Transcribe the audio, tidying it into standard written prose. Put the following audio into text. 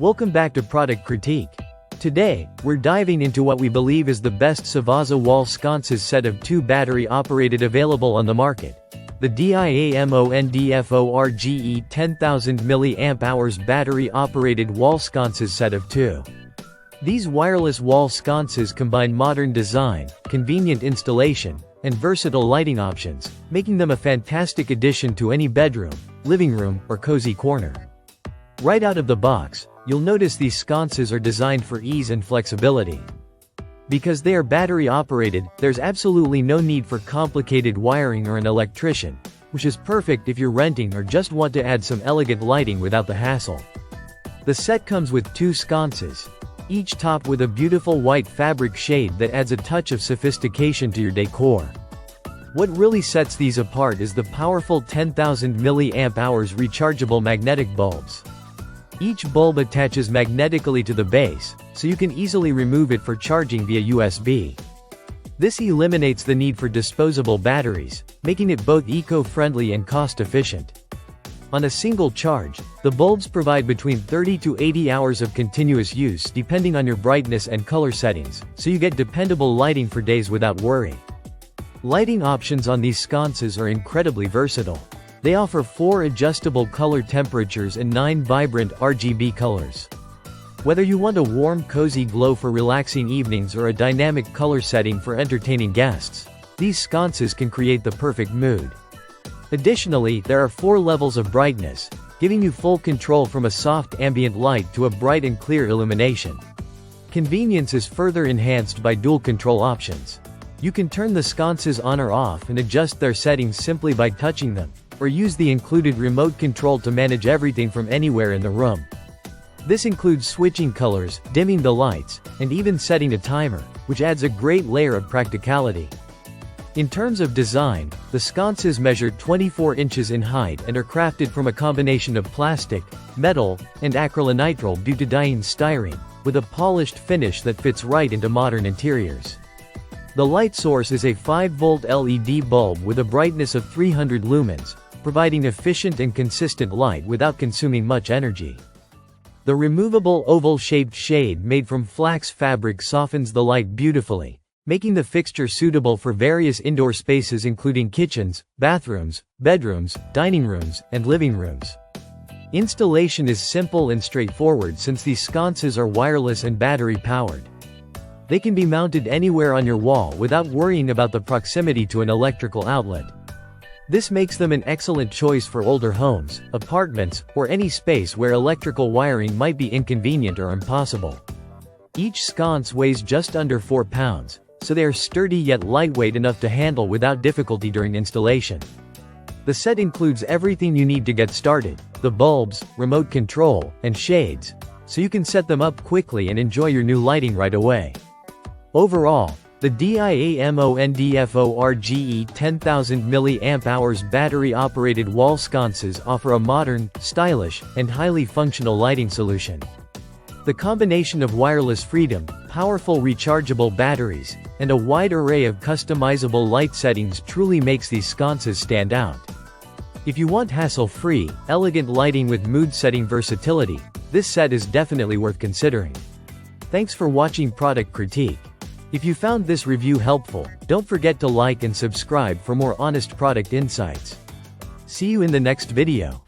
Welcome back to Product Critique. Today, we're diving into what we believe is the best Civaza wall sconces set of 2 battery-operated available on the market. The DIAMONDFORGE 10,000 mAh battery-operated wall sconces set of 2. These wireless wall sconces combine modern design, convenient installation, and versatile lighting options, making them a fantastic addition to any bedroom, living room, or cozy corner. Right out of the box, you'll notice these sconces are designed for ease and flexibility. Because they are battery-operated, there's absolutely no need for complicated wiring or an electrician, which is perfect if you're renting or just want to add some elegant lighting without the hassle. The set comes with 2 sconces, each topped with a beautiful white fabric shade that adds a touch of sophistication to your decor. What really sets these apart is the powerful 10,000 mAh rechargeable magnetic bulbs. Each bulb attaches magnetically to the base, so you can easily remove it for charging via USB. This eliminates the need for disposable batteries, making it both eco-friendly and cost-efficient. On a single charge, the bulbs provide between 30 to 80 hours of continuous use depending on your brightness and color settings, so you get dependable lighting for days without worry. Lighting options on these sconces are incredibly versatile. They offer 4 adjustable color temperatures and 9 vibrant RGB colors. Whether you want a warm, cozy glow for relaxing evenings or a dynamic color setting for entertaining guests, these sconces can create the perfect mood. Additionally, there are 4 levels of brightness, giving you full control from a soft ambient light to a bright and clear illumination. Convenience is further enhanced by dual control options. You can turn the sconces on or off and adjust their settings simply by touching them, or use the included remote control to manage everything from anywhere in the room. This includes switching colors, dimming the lights, and even setting a timer, which adds a great layer of practicality. In terms of design, the sconces measure 24 inches in height and are crafted from a combination of plastic, metal, and acrylonitrile butadiene styrene, with a polished finish that fits right into modern interiors. The light source is a 5-volt LED bulb with a brightness of 300 lumens, providing efficient and consistent light without consuming much energy. The removable oval-shaped shade made from flax fabric softens the light beautifully, making the fixture suitable for various indoor spaces including kitchens, bathrooms, bedrooms, dining rooms, and living rooms. Installation is simple and straightforward since these sconces are wireless and battery-powered. They can be mounted anywhere on your wall without worrying about the proximity to an electrical outlet. This makes them an excellent choice for older homes, apartments, or any space where electrical wiring might be inconvenient or impossible. Each sconce weighs just under 4 pounds, so they are sturdy yet lightweight enough to handle without difficulty during installation. The set includes everything you need to get started: the bulbs, remote control, and shades, so you can set them up quickly and enjoy your new lighting right away. Overall, the DIAMONDFORGE 10,000 mAh battery-operated wall sconces offer a modern, stylish, and highly functional lighting solution. The combination of wireless freedom, powerful rechargeable batteries, and a wide array of customizable light settings truly makes these sconces stand out. If you want hassle-free, elegant lighting with mood-setting versatility, this set is definitely worth considering. Thanks for watching Product Critique. If you found this review helpful, don't forget to like and subscribe for more honest product insights. See you in the next video.